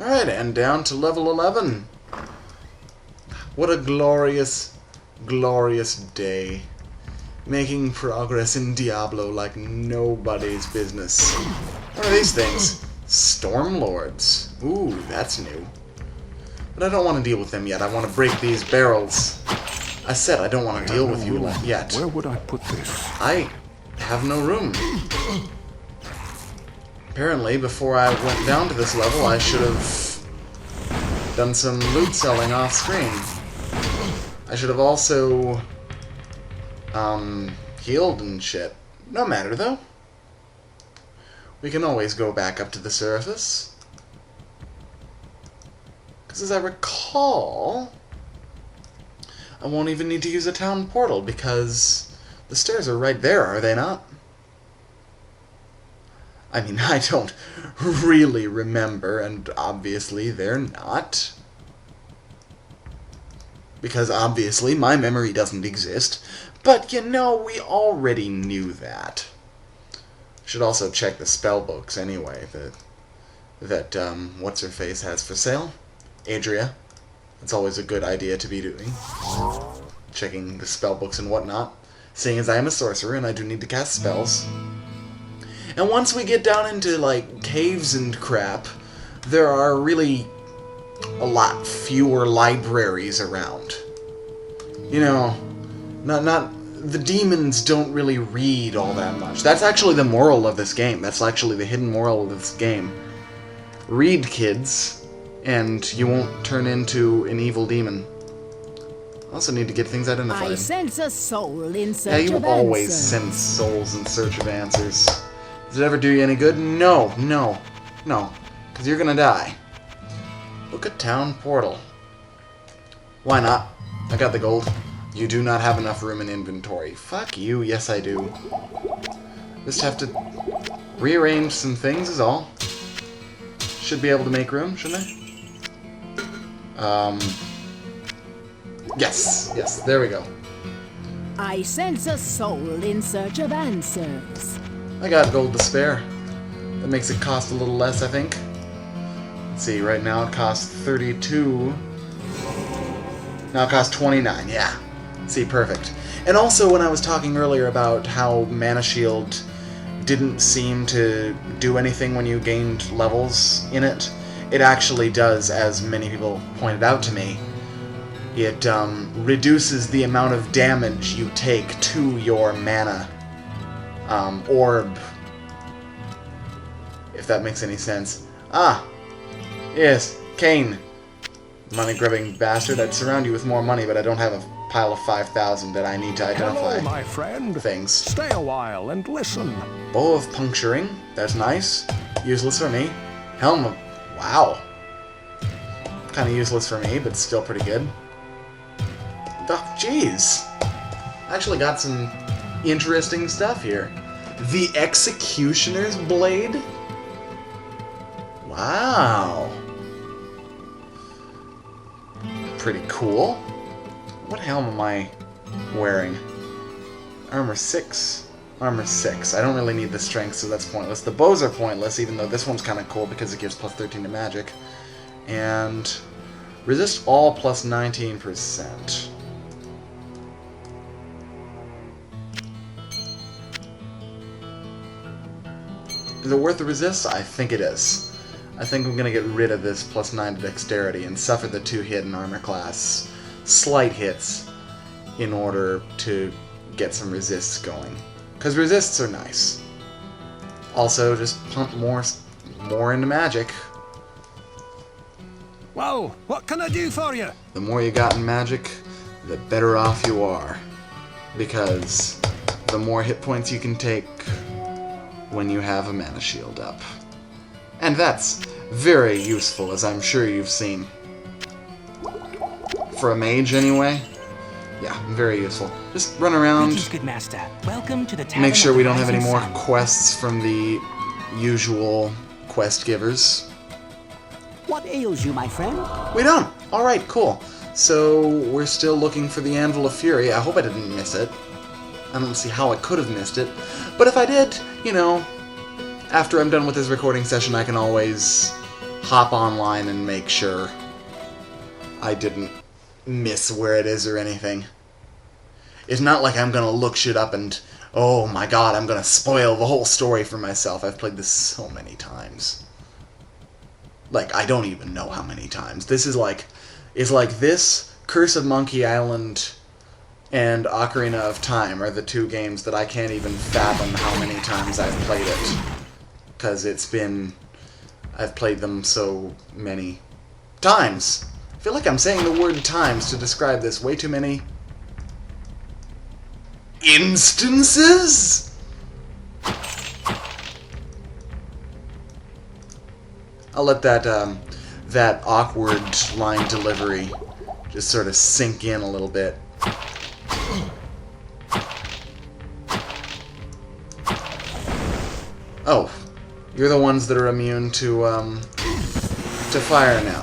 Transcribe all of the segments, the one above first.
Alright, and down to level 11. What a glorious, glorious day. Making progress in Diablo like nobody's business. What are these things? Stormlords. Ooh, that's new. But I don't want to deal with them yet. I want to break these barrels. I said I don't want to deal with you yet. Where would I put this? I have no room. Apparently, before I went down to this level, I should have done some loot selling off screen. I should have also healed and shit. No matter, though. We can always go back up to the surface. Because as I recall, I won't even need to use a town portal, because the stairs are right there, are they not? I mean, I don't really remember, and obviously they're not. Because obviously my memory doesn't exist. But, you know, we already knew that. Should also check the spell books anyway, that what's-her-face has for sale. Adria. It's always a good idea to be doing. Checking the spell books and whatnot. Seeing as I am a sorcerer and I do need to cast spells. And once we get down into, like, caves and crap, there are really a lot fewer libraries around. You know, the demons don't really read all that much. That's actually the moral of this game. That's actually the hidden moral of this game. Read, kids, and you won't turn into an evil demon. Also need to get things identified. I sense a soul in search of answers. Yeah, you always sense souls in search of answers. Does it ever do you any good? No, no, no. Because you're gonna die. Look at town portal. Why not? I got the gold. You do not have enough room in inventory. Fuck you, yes I do. Just have to rearrange some things is all. Should be able to make room, shouldn't I? Yes, there we go. I sense a soul in search of answers. I got gold to spare. That makes it cost a little less, I think. Let's see, right now it costs 32. Now it costs 29, yeah. See, perfect. And also, when I was talking earlier about how Mana Shield didn't seem to do anything when you gained levels in it, it actually does, as many people pointed out to me. It reduces the amount of damage you take to your mana orb, if that makes any sense. Ah, yes, Kane. Money-grubbing bastard. I'd surround you with more money, but I don't have a pile of 5,000 that I need to identify. Hello, my friend. Things. Stay a while and listen. Bow of Puncturing. That's nice. Useless for me. Helm of... Wow. Kind of useless for me, but still pretty good. Oh, jeez. Actually got some interesting stuff here. The Executioner's Blade? Wow. Pretty cool. What helm am I wearing? Armor 6. Armor 6. I don't really need the strength, so that's pointless. The bows are pointless, even though this one's kind of cool because it gives plus 13 to magic. And resist all plus 19%. Is it worth the resist? I think it is. I think I'm going to get rid of this plus 9 to dexterity and suffer the 2 hit in armor class. Slight hits in order to get some resists going. Because resists are nice. Also, just pump more into magic. Well, what can I do for you? The more you got in magic, the better off you are. Because the more hit points you can take when you have a mana shield up. And that's very useful, as I'm sure you've seen. For a mage, anyway. Yeah, very useful. Just run around, Good master. Welcome to the make sure of we the don't have any Rising more Sun. quests from the usual quest givers. What ails you, my friend? We don't! Alright, cool. So, we're still looking for the Anvil of Fury. I hope I didn't miss it. I don't see how I could have missed it. But if I did, you know, after I'm done with this recording session, I can always hop online and make sure I didn't miss where it is or anything. It's not like I'm gonna look shit up and, oh my god, I'm gonna spoil the whole story for myself. I've played this so many times. Like, I don't even know how many times. This is like, it's like this, Curse of Monkey Island, and Ocarina of Time are the two games that I can't even fathom how many times I've played it. Because I've played them so many times. I feel like I'm saying the word times to describe this way too many instances? I'll let that awkward line delivery just sort of sink in a little bit. Oh, you're the ones that are immune to fire now.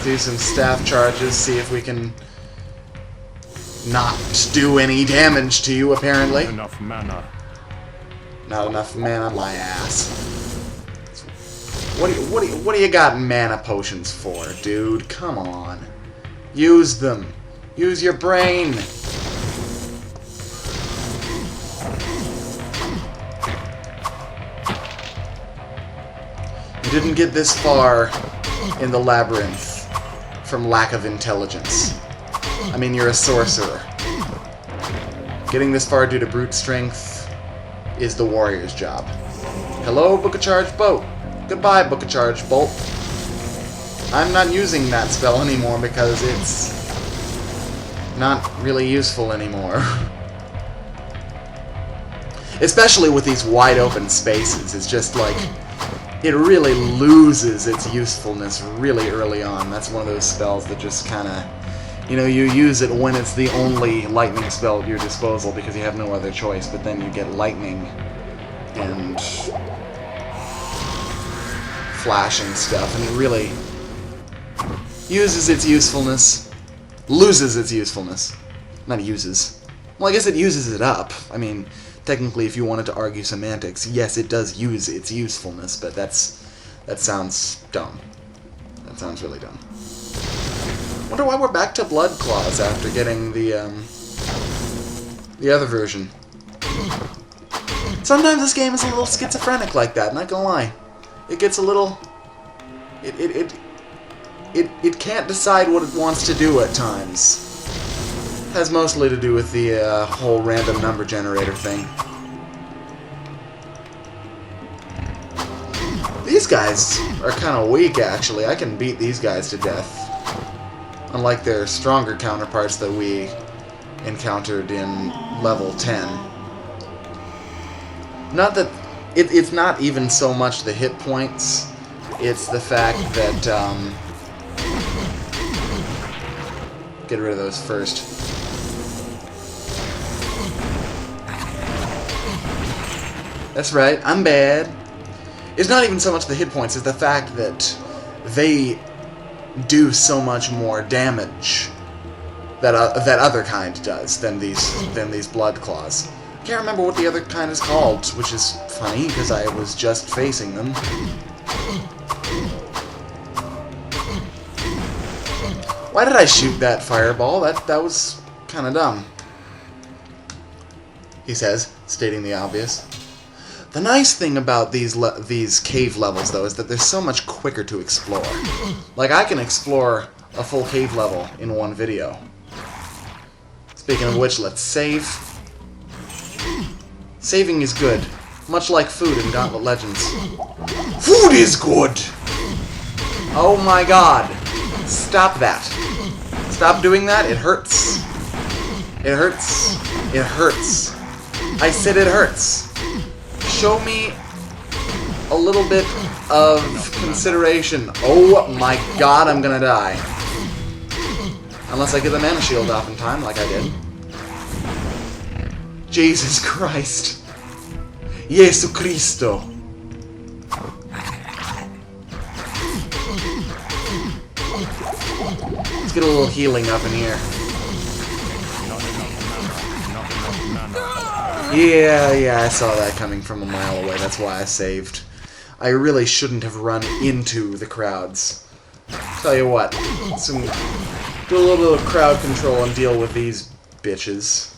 Do some staff charges, see if we can not do any damage to you, apparently. Enough mana. Not enough mana, my ass. What do you got mana potions for, dude? Come on. Use them. Use your brain. You didn't get this far in the labyrinth from lack of intelligence. I mean, you're a sorcerer. Getting this far due to brute strength is the warrior's job. Hello, Book of Charge Bolt. Goodbye, Book of Charge Bolt. I'm not using that spell anymore because it's not really useful anymore. Especially with these wide open spaces. It's just like, it really loses its usefulness really early on. That's one of those spells that just kind of, you know, you use it when it's the only lightning spell at your disposal because you have no other choice, but then you get lightning and flashing stuff, and it really uses its usefulness. Loses its usefulness. Not uses. Well, I guess it uses it up. I mean, technically, if you wanted to argue semantics, yes, it does use its usefulness, but that sounds dumb. That sounds really dumb. Wonder why we're back to Blood Claws after getting the other version. Sometimes this game is a little schizophrenic like that, not gonna lie. It gets a little... It can't decide what it wants to do at times. Has mostly to do with the whole random number generator thing. These guys are kind of weak, actually. I can beat these guys to death. Unlike their stronger counterparts that we encountered in level 10. Not that... It's not even so much the hit points. It's the fact that... get rid of those first. That's right, I'm bad. It's not even so much the hit points, it's the fact that they do so much more damage that other kind does than these blood claws. I can't remember what the other kind is called, which is funny because I was just facing them. Why did I shoot that fireball? That was kind of dumb. He says, stating the obvious. The nice thing about these cave levels, though, is that they're so much quicker to explore. Like, I can explore a full cave level in one video. Speaking of which, let's save. Saving is good, much like food in Gauntlet Legends. Food is good! Oh my god. Stop that. Stop doing that, it hurts. It hurts. It hurts. I said it hurts. Show me a little bit of consideration. Oh my god, I'm gonna die. Unless I get the mana shield off in time, like I did. Jesus Christ. Jesu Cristo. Let's get a little healing up in here. Yeah, I saw that coming from a mile away. That's why I saved. I really shouldn't have run into the crowds. Tell you what, do a little bit of crowd control and deal with these bitches.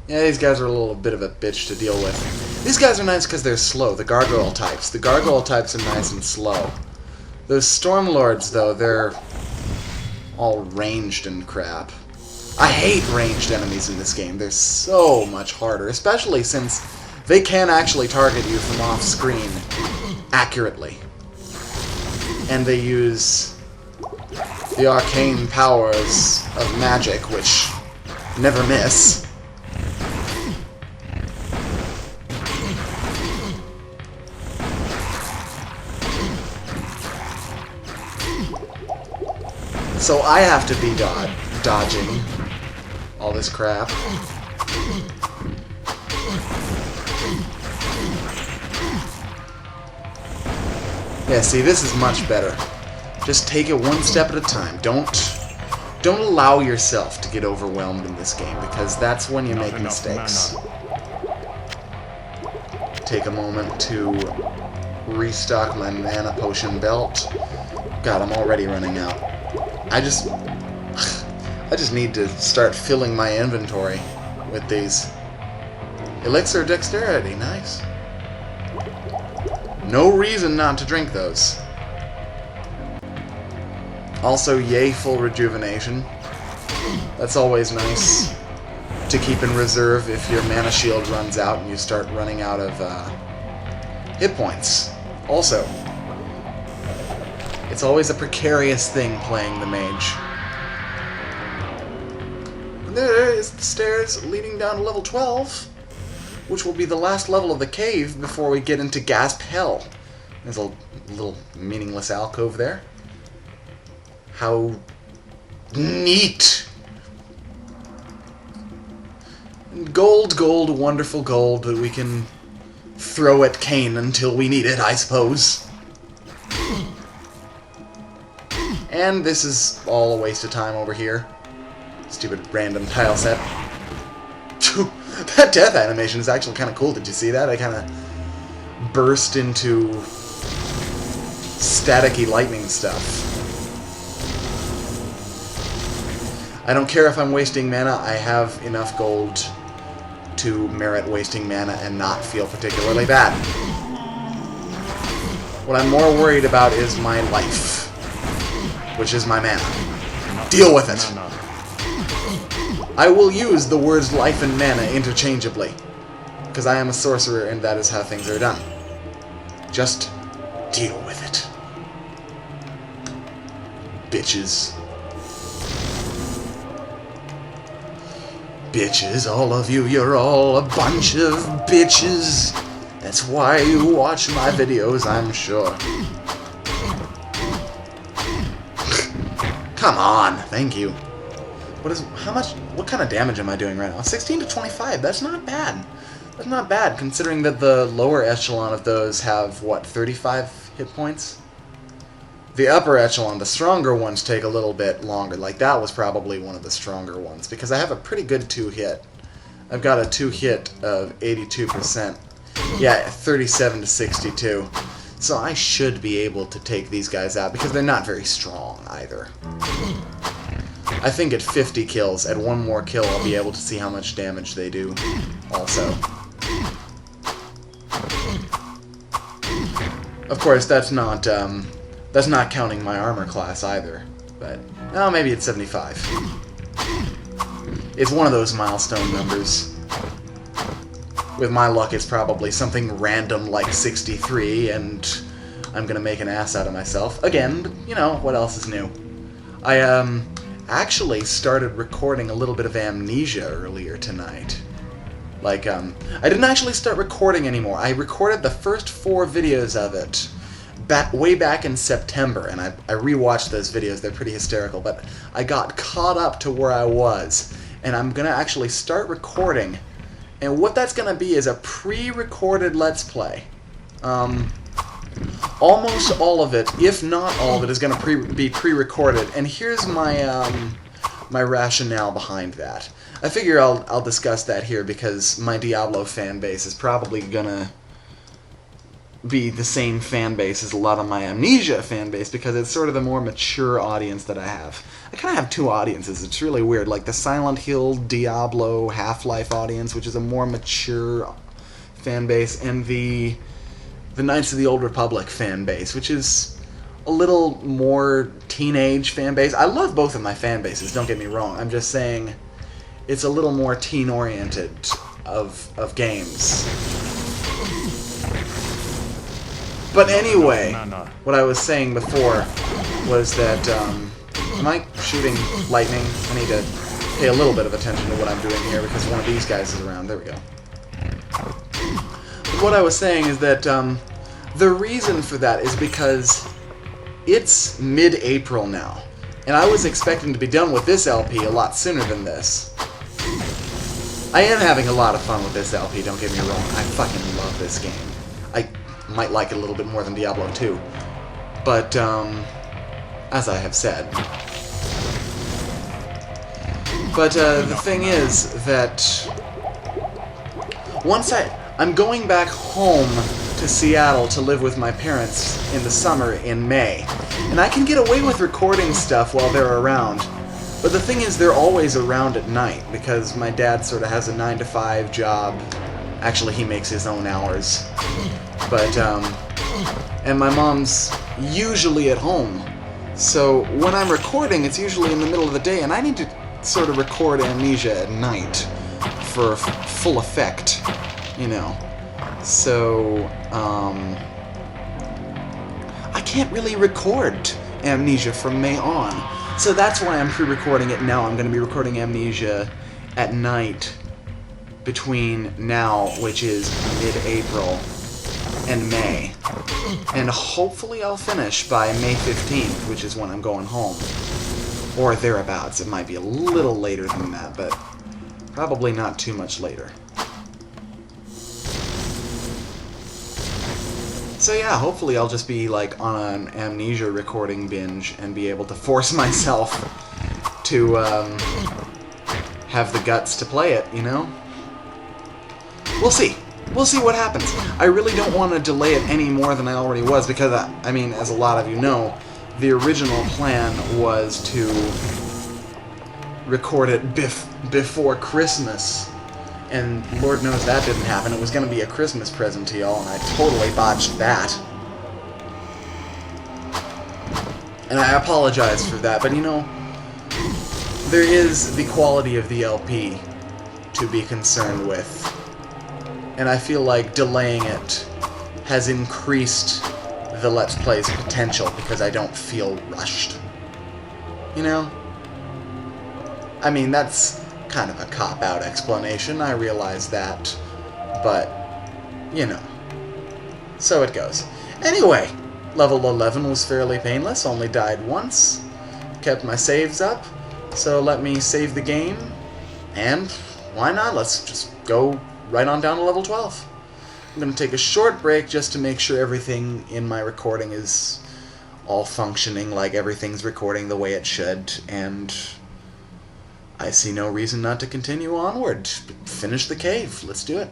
Yeah, these guys are a little bit of a bitch to deal with. These guys are nice because they're slow, the gargoyle types. The gargoyle types are nice and slow. Those Stormlords, though, they're all ranged and crap. I hate ranged enemies in this game. They're so much harder, especially since they can actually target you from off-screen accurately. And they use the arcane powers of magic, which never miss. So I have to be dodging all this crap. Yeah, see, this is much better. Just take it one step at a time. Don't allow yourself to get overwhelmed in this game, because that's when you make mistakes. Take a moment to restock my mana potion belt. God, I'm already running out. I just need to start filling my inventory with these. Elixir of Dexterity, nice. No reason not to drink those. Also, yay, full rejuvenation. That's always nice to keep in reserve if your mana shield runs out and you start running out of hit points. Also, it's always a precarious thing playing the mage. There is the stairs leading down to level 12, which will be the last level of the cave before we get into Gasp Hell. There's a little meaningless alcove there. How neat! Gold, gold, wonderful gold that we can throw at Cain until we need it, I suppose. And this is all a waste of time over here. Stupid random tile set. That death animation is actually kind of cool. Did you see that? I kind of burst into staticky lightning stuff. I don't care if I'm wasting mana. I have enough gold to merit wasting mana and not feel particularly bad. What I'm more worried about is my life, which is my mana. Deal with it. I will use the words life and mana interchangeably, because I am a sorcerer and that is how things are done. Just deal with it. Bitches. Bitches, all of you, you're all a bunch of bitches. That's why you watch my videos, I'm sure. Come on, thank you. What kind of damage am I doing right now? 16 to 25, that's not bad. That's not bad, considering that the lower echelon of those have, what, 35 hit points? The upper echelon, the stronger ones, take a little bit longer. Like, that was probably one of the stronger ones, because I have a pretty good 2-hit. I've got a 2-hit of 82%. Yeah, 37 to 62. So I should be able to take these guys out, because they're not very strong, either. I think at 50 kills, at one more kill, I'll be able to see how much damage they do, also. Of course, that's not counting my armor class either, but, oh, maybe it's 75. It's one of those milestone numbers. With my luck, it's probably something random like 63, and I'm gonna make an ass out of myself. Again, but, you know, what else is new? I, actually started recording a little bit of Amnesia earlier tonight. Like, I didn't actually start recording anymore. I recorded the first 4 videos of it way back in September, and I rewatched those videos. They're pretty hysterical, but I got caught up to where I was, and I'm gonna actually start recording, and what that's gonna be is a pre-recorded Let's Play. Almost all of it, if not all of it, is going to be pre-recorded, and here's my my rationale behind that. I figure I'll discuss that here because my Diablo fan base is probably gonna be the same fan base as a lot of my Amnesia fan base because it's sort of the more mature audience that I have. I kind of have two audiences. It's really weird. Like the Silent Hill, Diablo, Half-Life audience, which is a more mature fan base, and the Knights of the Old Republic fan base, which is a little more teenage fan base. I love both of my fan bases, don't get me wrong. I'm just saying it's a little more teen-oriented of games. But anyway, what I was saying before was that, am I shooting lightning? I need to pay a little bit of attention to what I'm doing here because one of these guys is around. There we go. But what I was saying is that the reason for that is because it's mid-April now, and I was expecting to be done with this LP a lot sooner than this. I am having a lot of fun with this LP, don't get me wrong. I fucking love this game. I might like it a little bit more than Diablo 2. But, as I have said. But, the thing is that once I'm going back home to Seattle to live with my parents in the summer in May. And I can get away with recording stuff while they're around. But the thing is, they're always around at night because my dad sort of has a 9-to-5 job. Actually, he makes his own hours. But, and my mom's usually at home. So when I'm recording, it's usually in the middle of the day, and I need to sort of record Amnesia at night for full effect, you know. So, I can't really record Amnesia from May on. So that's why I'm pre-recording it now. I'm going to be recording Amnesia at night between now, which is mid-April, and May. And hopefully I'll finish by May 15th, which is when I'm going home. Or thereabouts. It might be a little later than that, but probably not too much later. So yeah, hopefully I'll just be like on an Amnesia recording binge and be able to force myself to have the guts to play it, you know? We'll see. We'll see what happens. I really don't want to delay it any more than I already was because, I mean, as a lot of you know, the original plan was to record it before Christmas. And Lord knows that didn't happen. It was going to be a Christmas present to y'all, and I totally botched that. And I apologize for that, but you know, there is the quality of the LP to be concerned with. And I feel like delaying it has increased the Let's Play's potential because I don't feel rushed. You know? I mean, that's kind of a cop-out explanation, I realize that, but, you know, so it goes. Anyway, level 11 was fairly painless, only died once, kept my saves up, so let me save the game, and why not, let's just go right on down to level 12. I'm going to take a short break just to make sure everything in my recording is all functioning like everything's recording the way it should, and I see no reason not to continue onward. Finish the cave. Let's do it.